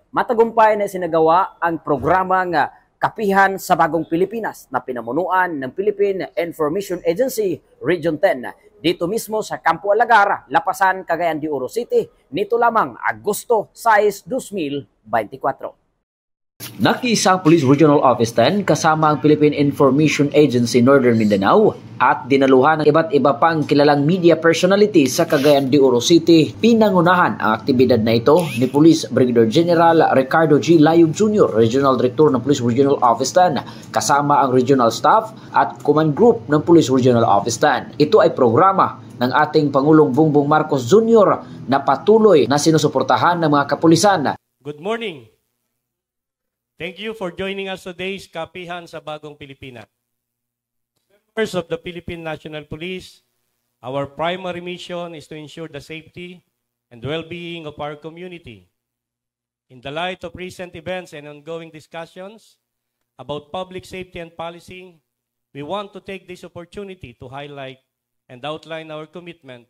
Matagumpay na sinagawa ang programang Kapihan sa Bagong Pilipinas na pinamunuan ng Philippine Information Agency Region 10 dito mismo sa Campo Alagara, Lapasan, Cagayan de Oro City, nito lamang Agosto 6, 2024. Nakiisa Police Regional Office 10 kasama ang Philippine Information Agency Northern Mindanao at dinaluhan ng iba't iba pang kilalang media personality sa Cagayan de Oro City. Pinangunahan ang aktibidad na ito ni Police Brigadier General Ricardo G. Layog Jr., Regional Director ng Police Regional Office 10, kasama ang regional staff at command group ng Police Regional Office 10. Ito ay programa ng ating Pangulong Bongbong Marcos Jr. na patuloy na sinusuportahan ng mga kapulisan. Good morning. Thank you for joining us today's Kapihan sa Bagong Pilipinas. Members of the Philippine National Police, our primary mission is to ensure the safety and well-being of our community. In the light of recent events and ongoing discussions about public safety and policy, we want to take this opportunity to highlight and outline our commitment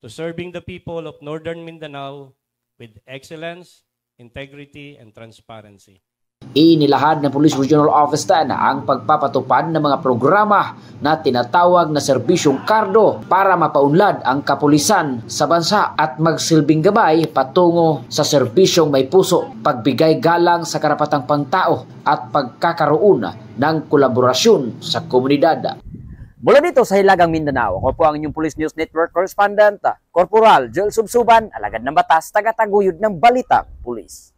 to serving the people of Northern Mindanao with excellence, integrity, and transparency. Inilahad ng Police Regional Office 10 ang pagpapatupad ng mga programa na tinatawag na serbisyong kardo para mapaunlad ang kapulisan sa bansa at magsilbing gabay patungo sa serbisyong may puso, pagbigay galang sa karapatang pantao at pagkakaroon ng kolaborasyon sa komunidad. Mula dito sa Hilagang Mindanao, ako po ang inyong Police News Network Correspondent, Corporal Joel Subsuban, alagad ng batas, tagataguyod ng Balitang Pulis.